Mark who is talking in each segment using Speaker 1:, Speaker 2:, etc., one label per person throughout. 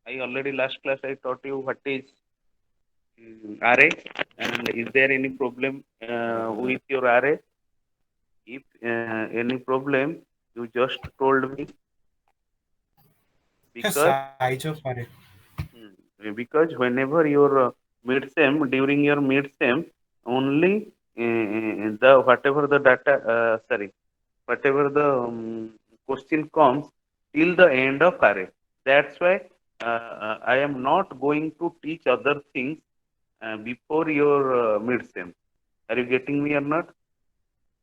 Speaker 1: I already last class I taught you what is array, and is there any problem with your array? If any problem, you just told me
Speaker 2: Yes,
Speaker 1: because
Speaker 2: size of array.
Speaker 1: because whenever your mid sem during your mid sem only the whatever the data sorry whatever the question comes till the end of array. That's why I am not going to teach other things before your mid sem. Are you getting me or not?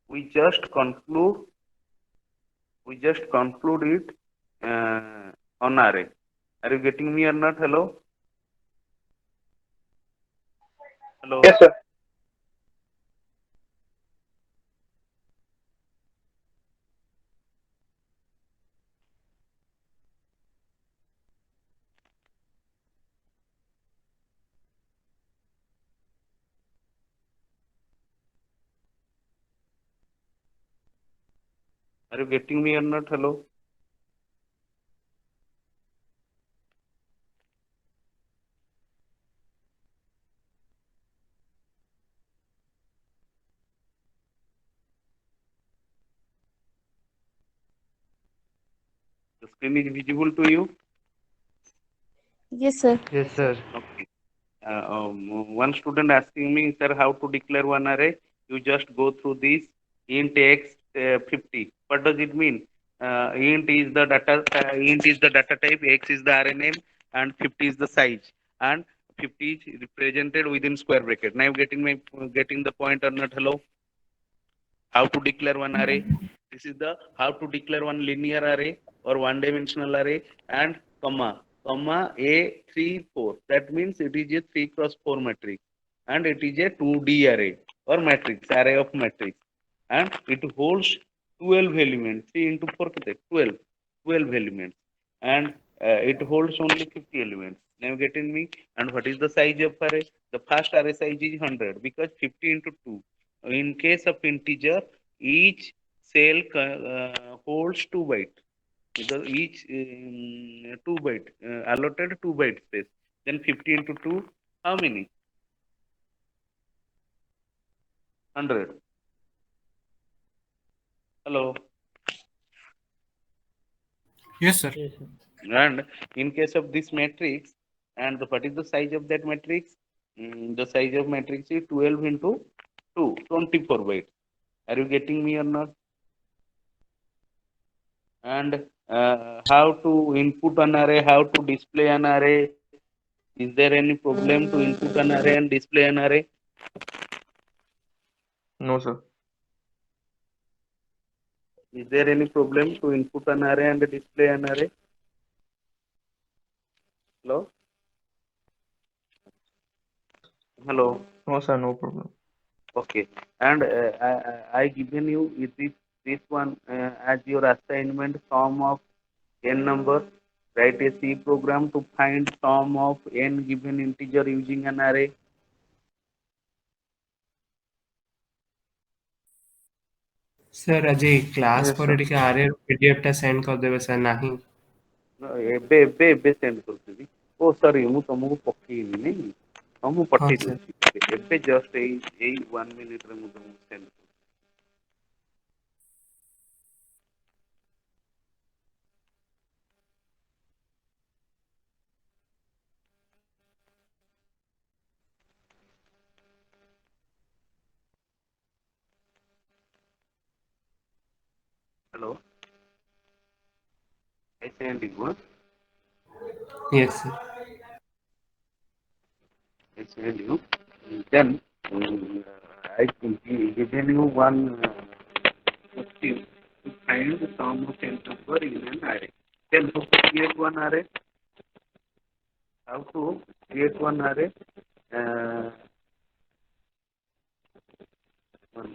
Speaker 1: We just conclude it on array. Are you getting me or not? Hello, hello.
Speaker 3: Yes, sir.
Speaker 1: Are you getting me or not? Hello. The screen is visible to you.
Speaker 4: Yes, sir.
Speaker 3: Yes, sir.
Speaker 1: Okay. One student asking me, sir, how to declare one array? You just go through this int x 50. What does it mean? Int is the data type, x is the array name, and 50 is the size, and 50 is represented within square bracket. Now getting the point or not? Hello. How to declare one array? This is the how to declare one linear array or one dimensional array, and comma a34. That means it is a 3 cross 4 matrix, and it is a 2D array or matrix, array of matrix, and it holds 12 elements. 3 into 4 12 elements, and it holds only 50 elements. Now you getting me? And what is the size of array? The first array size is 100 because 50 into 2. In case of integer, each cell holds 2 byte, because each 2 byte allotted 2 byte space. Then 50 into 2, how many? 100. Hello.
Speaker 2: Yes, sir.
Speaker 3: Yes, sir.
Speaker 1: And in case of this matrix, and what is the size of that matrix? The size of matrix is 12 into 2, 24 bytes. Are you getting me or not? And how to input an array, how to display an array? Is there any problem to input an array and display an array?
Speaker 3: No, sir.
Speaker 1: Is there any problem to input an array and display an array? Hello? Hello?
Speaker 3: No, sir. No problem.
Speaker 1: Okay. And I given you this one as your assignment, sum of n number. Write a C program to find sum of n given integer using an array.
Speaker 2: Sir ଆଜି class
Speaker 3: Yes,
Speaker 2: ପରେ
Speaker 3: sir.
Speaker 2: ଟିକେ ଆରେ PDF ଟା send କରିଦେବେ sir ନାହିଁ।
Speaker 1: ଏବେ send କରିଦେବି। ଓ ସରି, ମୁଁ ତମକୁ ପଠେଇନି ନାଇଁ। ହଁ, ମୁଁ
Speaker 2: ହଁ
Speaker 1: ପଠେଇ
Speaker 2: ସାର୍।
Speaker 1: ଦଉଛି। ଏବେ ଜଷ୍ଟ ଏଇ 1 ମିନିଟରେ ମୁଁ ତମକୁ ସେଣ୍ଡ କରୁଛି। Hello, I send you. Huh?
Speaker 2: Yes sir.
Speaker 1: I send you. Then I given you one question to find the sum of n number in an array. Then how to create one array? How to create one array? Uh, one,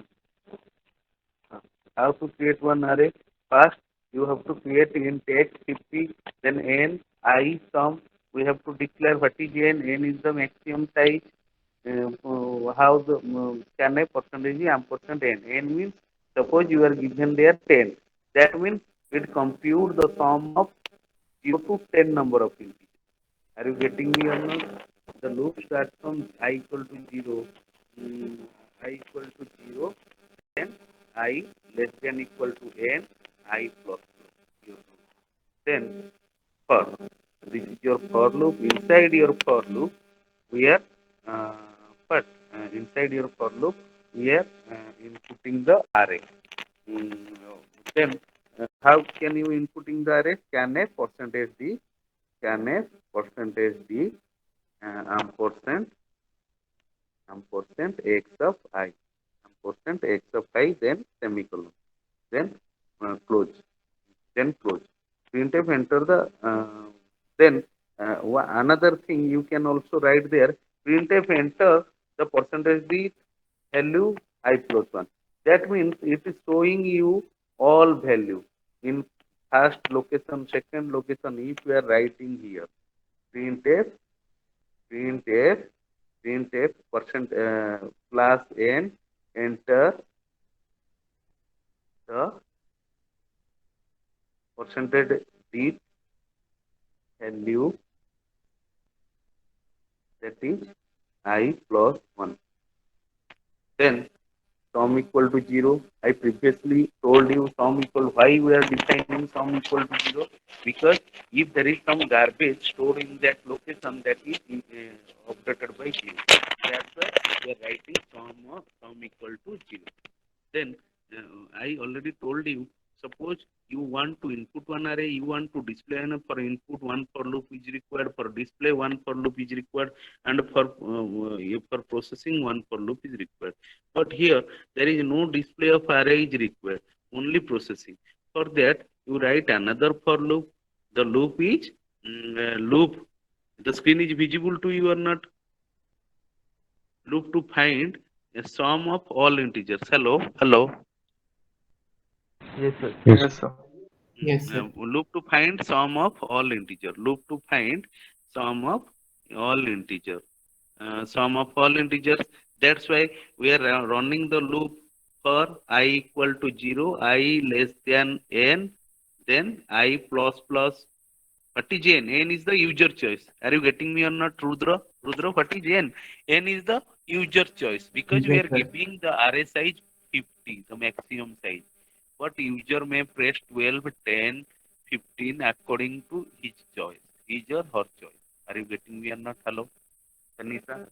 Speaker 1: how to create one array? First, you have to create int x 50, then n, I, sum. We have to declare what is n. N is the maximum size. How the can I percentage ampersand n? N means suppose you are given there 10. That means it compute the sum of 0 to 10 number of integers. Are you getting me or not? The loop starts from I equal to 0, I equal to 0, then I less than equal to n, I plus your loop. Then for this is your for loop. Inside your for loop, we are but inside your for loop, we are inputting the array. Mm, then how can you inputting the array? Can a percentage d, can a percentage d, ampersand x of I, ampersand x of I, then semicolon, then close, then close. Printf enter the then another thing you can also write there. Printf enter the percentage d value I plus 1. That means it is showing you all value in first location, second location. If you are writing here, printf, printf, printf percent plus n, enter the percentage d value, that is I plus 1. Then sum equal to 0. I previously told you sum equal, why we are defining sum equal to 0? Because if there is some garbage stored in that location, that is updated by 0. That's why we are writing sum equal to 0. Then I already told you, suppose you want to input one array, you want to display an for input, one for loop is required, for display one for loop is required, and for processing one for loop is required. But here there is no display of array is required, only processing. For that you write another for loop. The loop is loop. The screen is visible to you or not? Loop to find a sum of all integers. Hello, hello.
Speaker 3: Yes, sir.
Speaker 2: Yes.
Speaker 3: Yes, sir.
Speaker 2: Yes, sir.
Speaker 1: Loop to find sum of all integer. Loop to find sum of all integer. Sum of all integers. That's why we are running the loop for I equal to 0, I less than n, then I plus plus. What is n? N is the user choice. Are you getting me or not, Rudra? Rudra, what is n? N is the user choice, because we
Speaker 2: Yes,
Speaker 1: are
Speaker 2: sir.
Speaker 1: giving the array size 50, the maximum size. But user may press 12, 10, 15 according to his choice, his or her choice. Are you getting me or not? Hello, Tanisha?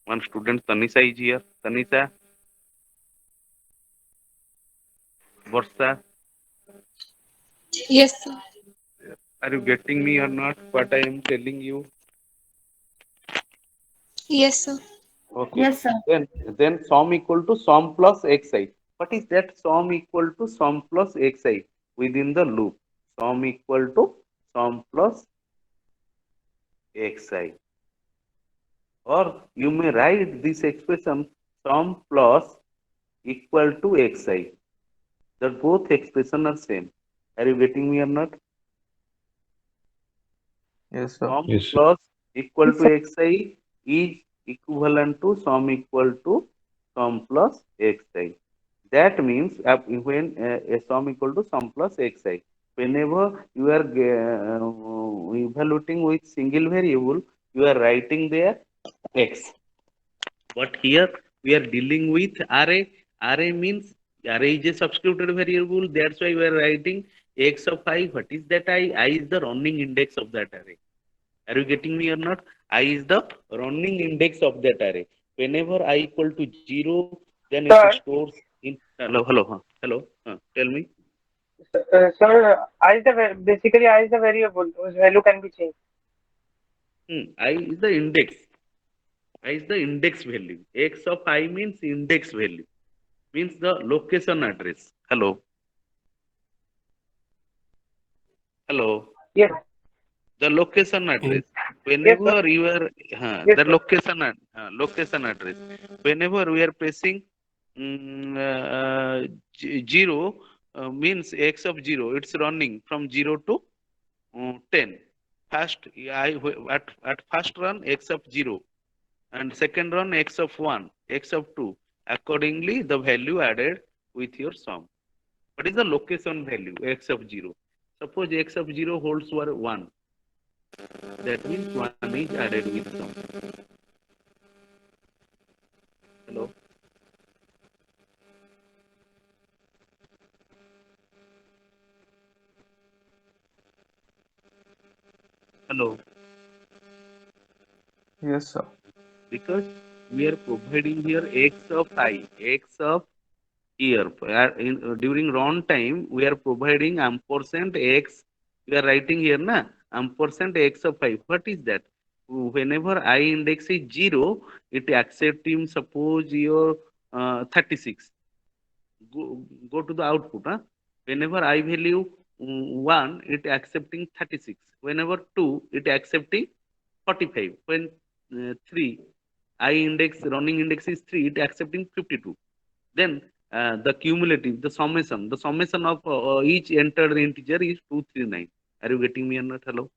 Speaker 1: One student, Tanisha, is here. Tanisha, Varsa,
Speaker 4: Yes, sir.
Speaker 1: are you getting me or not? What I am telling you?
Speaker 4: Yes, sir.
Speaker 1: Okay.
Speaker 4: Yes, sir.
Speaker 1: Then sum equal to sum plus xi. What is that sum equal to sum plus xi within the loop? Sum equal to sum plus xi. Or you may write this expression sum plus equal to xi. The both expression are same. Are you getting me or not?
Speaker 3: Yes, sir.
Speaker 1: Sum
Speaker 2: Yes, sir.
Speaker 1: plus equal
Speaker 4: Yes,
Speaker 1: to
Speaker 4: sir.
Speaker 1: xi is equivalent to sum equal to sum plus xi. That means when a sum equal to sum plus xi. Whenever you are evaluating with single variable, you are writing there x. But here we are dealing with array. Array means array is a substituted variable. That's why we are writing x of I. What is that I? I is the running index of that array. Are you getting me or not? I is the running index of that array. Whenever I equal to 0, then it
Speaker 5: Sir,
Speaker 1: stores in. Hello. Tell me.
Speaker 5: sir, I is the basically I is the variable whose value can be changed.
Speaker 1: I is the index. I is the index value. X of I means index value. Means the location address. Hello. Hello.
Speaker 5: Yes,
Speaker 1: The location
Speaker 2: Yes.
Speaker 1: address.
Speaker 5: yes, sir.
Speaker 1: Whenever you are
Speaker 5: Yes,
Speaker 1: the
Speaker 5: sir.
Speaker 1: location address. Whenever we are pressing 0 means x of 0. It's running from 0 to 10. First, at first run x of 0, and second run x of 1, x of 2. Accordingly, the value added with your sum. What is the location value x of 0? Suppose x of 0 holds were 1. That means 1 is added with sum. Hello? Hello?
Speaker 3: Yes, sir.
Speaker 1: Because we are providing here x of I, x of here. During round time, we are providing ampersand x. We are writing here, na? Ampersand x of I. What is that? Whenever I index is 0, it accepting, suppose your 36. Go to the output. Huh? Whenever I value 1, it accepting 36. Whenever 2, it accepting 45. When 3, I index, running index is 3, it accepting 52. Then the cumulative, the summation of each entered integer is 239. Are you getting me or not? Hello?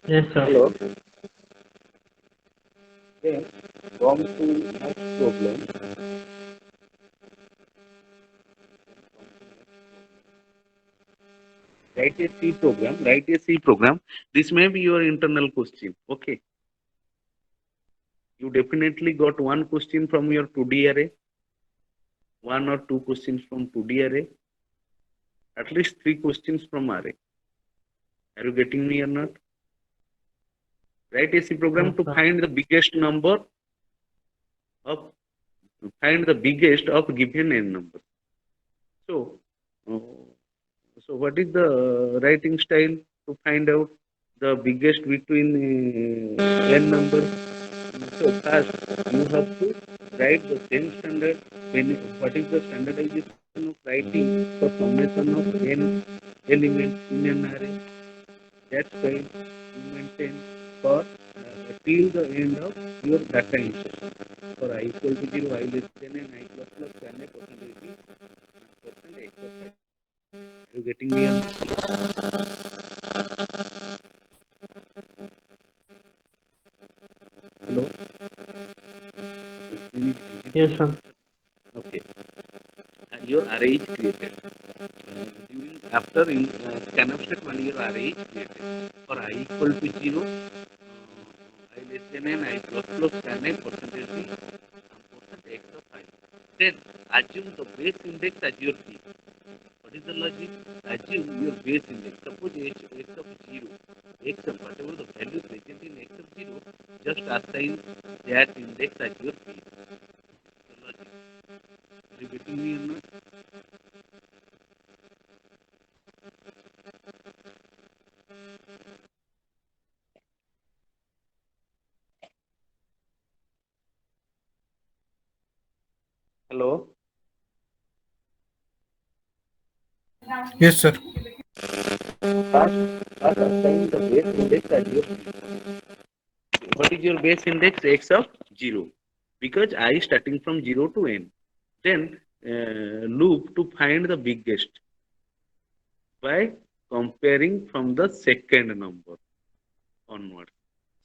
Speaker 5: Yes, sir.
Speaker 1: Hello? Then come to next problem. Write a C program. Write a C program. This may be your internal question. Okay. You definitely got one question from your 2D array, one or two questions from 2D array, at least 3 questions from array. Are you getting me or not? Write a C program
Speaker 5: Yes,
Speaker 1: to
Speaker 5: sir.
Speaker 1: find the biggest number of given n number. So, so what is the writing style to find out the biggest between n numbers? So first you have to write the same standard. What is the standardization of writing for summation of n elements in an array? That's why you maintain for till the end of your data insertion. For I equal to 0, I less than n, I plus plus can a percentage b, percent x of I. Are you getting me? Hello?
Speaker 5: Yes, sir.
Speaker 1: Okay. Your array is created. After in scanf step 1, your array is created. For I equal to 0, I less than n, I plus plus can a percentage b, percent x of I. Then assume the base index as your p. What is the logic? Assume your base index. Suppose x of 0, x of whatever the value present in x of 0, just assign that index as your p. The logic. Are you getting me or not? Hello?
Speaker 2: Yes, sir.
Speaker 1: First assign the base index as your p. What is your base index? X of 0. Because I starting from 0 to n. Then loop to find the biggest by comparing from the second number onward.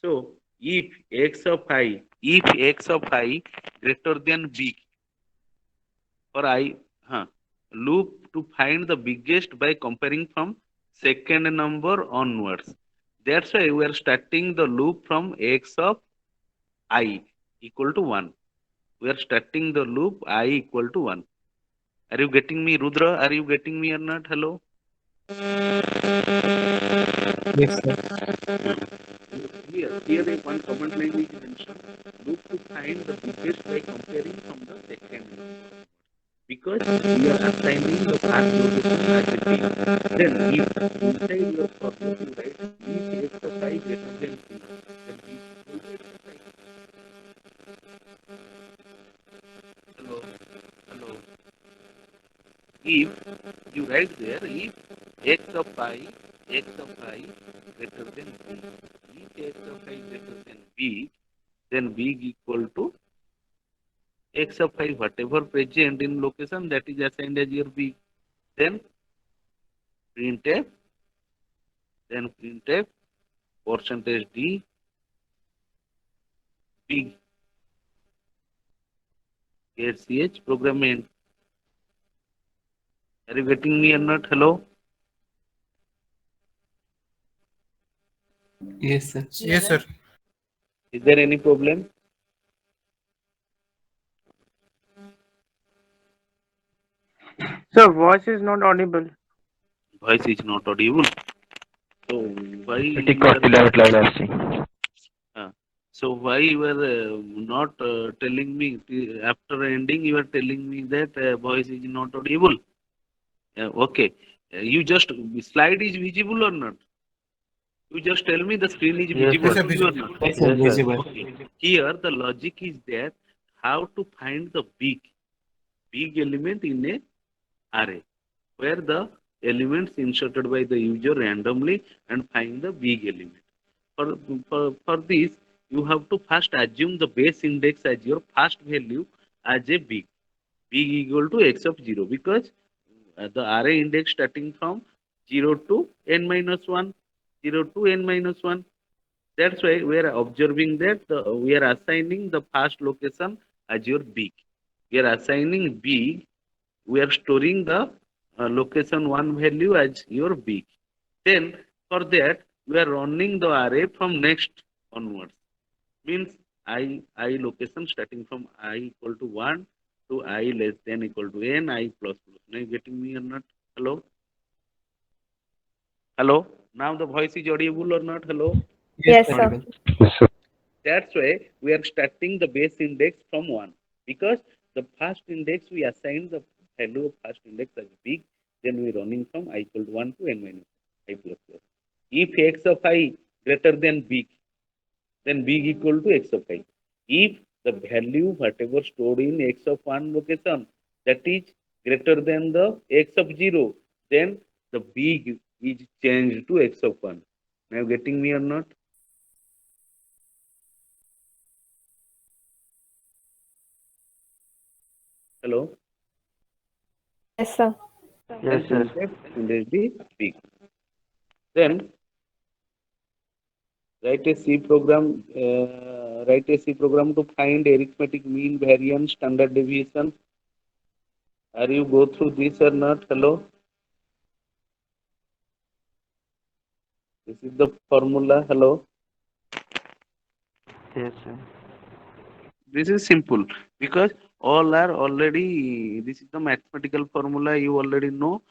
Speaker 1: So if x of I greater than b, or loop to find the biggest by comparing from second number onwards. That's why we are starting the loop from x of I equal to 1. We are starting the loop I equal to 1. Are you getting me, Rudra? Are you getting me or not? Hello?
Speaker 2: Yes, sir.
Speaker 1: Here one command line is mentioned. Loop to find the biggest by comparing from the second number. Because we are assigning the first location as a b. Then if inside your for loop you write if x of I greater than b, then b equal to x of I. Hello? Hello? If you write there, if x of I greater than b, if x of I greater than b, then b equal to x of I, whatever present in location that is assigned as your b. Then printf, percentage d big SCH program end. Are you getting me or not? Hello?
Speaker 2: Yes, sir. Yes, sir.
Speaker 1: Is there any problem?
Speaker 5: Sir, voice is not audible.
Speaker 1: Voice is not audible. So why
Speaker 3: It
Speaker 1: you are
Speaker 3: got
Speaker 1: so why you are not telling me after ending you are telling me that voice is not audible? Okay. You just slide is visible or not? You just tell me the screen is
Speaker 3: Yes,
Speaker 1: visible
Speaker 2: Yes,
Speaker 3: sir.
Speaker 2: sir.
Speaker 1: to you or
Speaker 2: Visible.
Speaker 1: not?
Speaker 2: Yes, sir.
Speaker 3: Yes, sir.
Speaker 2: Visible.
Speaker 1: Okay. Here the logic is that how to find the big element in a array where the elements inserted by the user randomly and find the big element. For this, you have to first assume the base index as your first value as a big equal to x of 0 because the array index starting from 0 to n minus 1, 0 to n minus 1. That's why we are observing that we are assigning the first location as your big. We are assigning big, we are storing the location 1 value as your big. Then for that, we are running the array from next onwards. Means I location starting from I equal to 1 to I less than equal to n, I plus plus. Now you getting me or not? Hello? Hello? Now the voice is audible or not? Hello?
Speaker 2: Yes,
Speaker 4: Yes,
Speaker 2: sir.
Speaker 4: sir.
Speaker 2: Audible.
Speaker 1: That's why we are starting the base index from 1 because the first index we assign the value of first index as big, then we running from I equal to 1 to n minus I plus plus. If x of I greater than big, then big equal to x of I. If the value whatever stored in x of 1 location that is greater than the x of 0, then the big is changed to x of 1. Now getting me or not? Hello?
Speaker 4: Yes, sir.
Speaker 3: Yes, sir.
Speaker 1: Index be big. Then write a C program to find arithmetic mean, variance, standard deviation. Are you go through this or not? Hello? This is the formula. Hello?
Speaker 3: Yes, sir.
Speaker 1: This is simple because all are already, this is the mathematical formula you already know,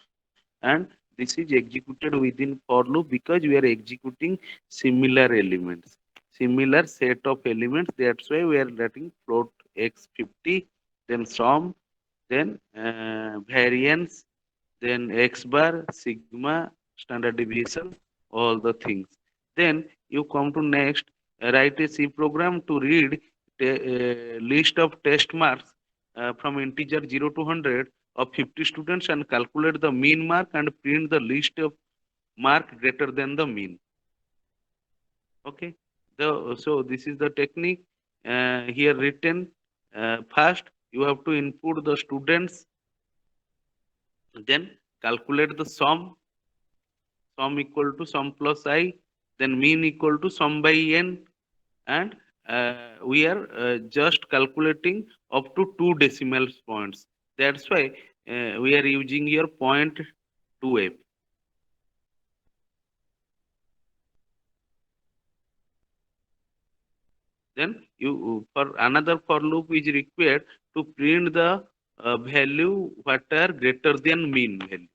Speaker 1: and this is executed within for loop because we are executing similar elements, similar set of elements. That's why we are letting float x50, then sum, then variance, then x bar, sigma, standard deviation, all the things. Then you come to next, write a C program to read list of test marks from integer 0 to 100 of 50 students and calculate the mean mark and print the list of mark greater than the mean. Okay. So this is the technique here written. First, you have to input the students, then calculate the sum equal to sum plus I, then mean equal to sum by n, and we are just calculating up to 2 decimal points. That's why we are using your 0.2f. Then you for another for loop is required to print the value what are greater than mean value.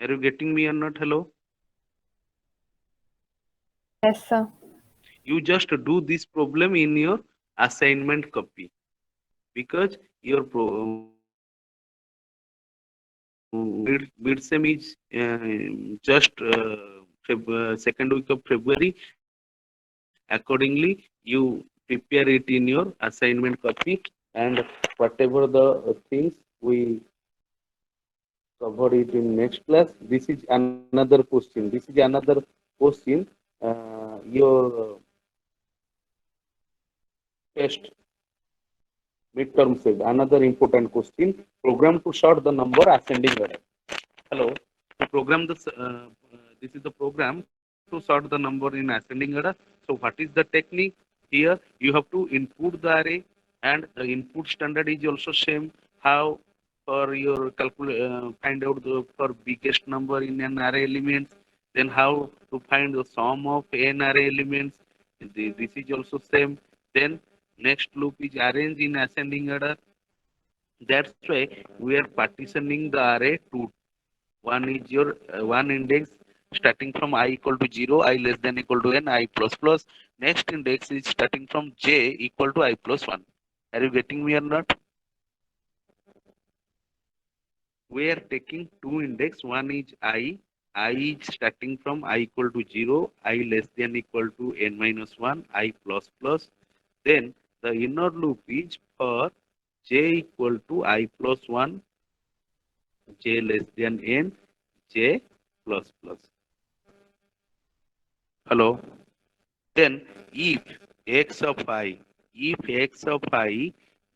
Speaker 1: Are you getting me or not? Hello?
Speaker 4: Yes, sir.
Speaker 1: You just do this problem in your assignment copy because your midsem is just second week of February. Accordingly, you prepare it in your assignment copy, and whatever the things we cover it in next class. This is another question. This is another question. Your test midterm said another important question. Program to sort the number ascending order. Hello. To program this. This is the program to sort the number in ascending order. So what is the technique? Here you have to input the array, and the input standard is also same. How for your find out the for biggest number in an array element, then how to find the sum of n array elements. This is also same. Then next loop is arranged in ascending order. That's why we are partitioning the array to one is your one index starting from I equal to 0, I less than equal to n, I plus plus. Next index is starting from j equal to I plus 1. Are you getting me or not? We are taking two index. One is I is starting from I equal to 0, I less than equal to n minus 1, I plus plus. Then the inner loop is for j equal to I plus 1, j less than n, j plus plus. Hello. Then if x of I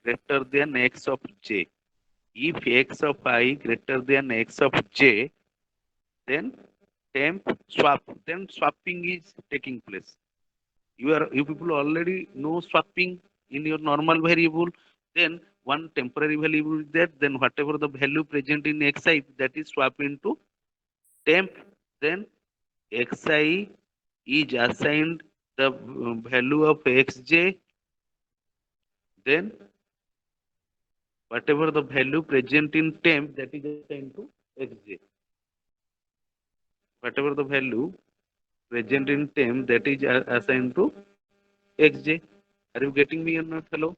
Speaker 1: greater than x of j, if x of I greater than x of j, then temp swap, then swapping is taking place. You people already know swapping in your normal variable. Then one temporary variable is there. Then whatever the value present in xi, that is swap into temp. Then xi is assigned the value of xj. Then whatever the value present in temp, that is assigned to xj. Whatever the value present in temp, that is assigned to xj. Are you getting me or not? Hello?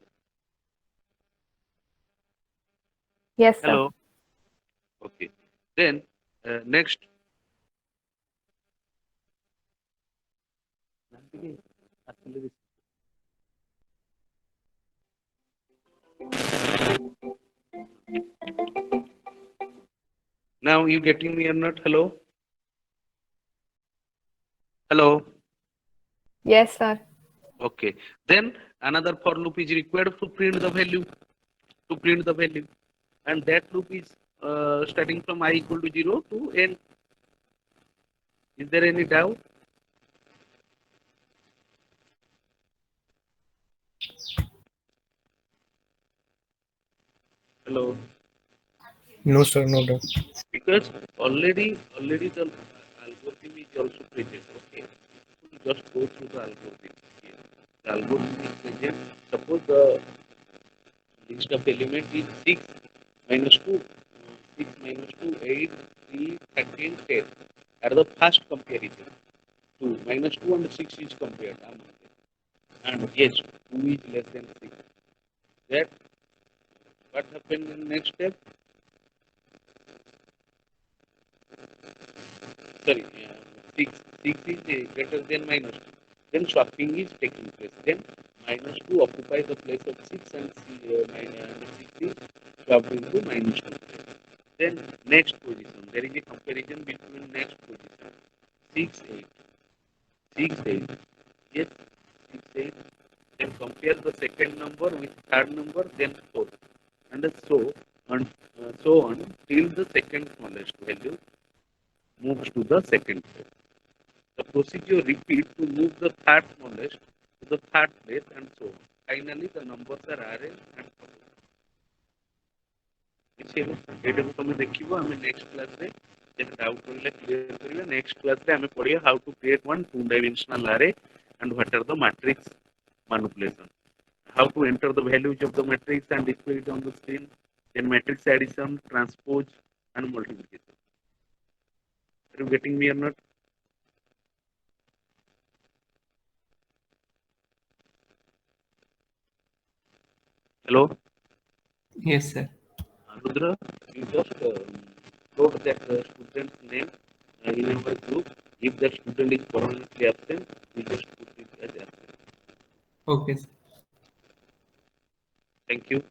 Speaker 4: Yes, sir.
Speaker 1: Hello? Okay. Then next. Now you getting me or not? Hello? Hello?
Speaker 4: Yes, sir.
Speaker 1: Okay. Then another for loop is required to print the value. To print the value. And that loop is starting from I equal to 0 to n. Is there any doubt? Hello?
Speaker 2: No, sir, no doubt.
Speaker 1: Because already the algorithm is also present. Okay. Just go through the algorithm. Here. The algorithm is present. Suppose the list of element is 6 minus 2. 6 minus 2, 8, 3, 13, 10. Are the first comparison. 2 minus 2 and 6 is compared. And yes, 2 is less than 6. That what happened in next step? Sorry, 6 is greater than minus 2. Then swapping is taking place. Then minus 2 occupies the place of 6 and 6 is swapped into minus 2. Then next position. There is a comparison between next position. 6, 8. 6, 8. Yes, 6, 8. Then compare the second number with third number, then 4. And so on till the second smallest value moves to the second place. The procedure repeats to move the third smallest to the third place and so on. Finally, the numbers are arranged and followed. ଏଇଟାକୁ ତମେ ଦେଖିବ ଆମେ next କ୍ଲାସରେ ଯେତେ doubt ରହିଲେ clear କରିବା next କ୍ଲାସରେ ଆମେ ପଢିବା how to create one two dimensional array and what are the matrix manipulation, how to enter the values of the matrix and display it on the screen, then matrix addition, transpose and multiplication. Are you getting me or not? Hello?
Speaker 2: Yes, sir.
Speaker 1: Rudra, you just wrote that student's name in our group. If the student is permanently absent, we just put it as absent.
Speaker 2: Okay, sir.
Speaker 1: Thank you.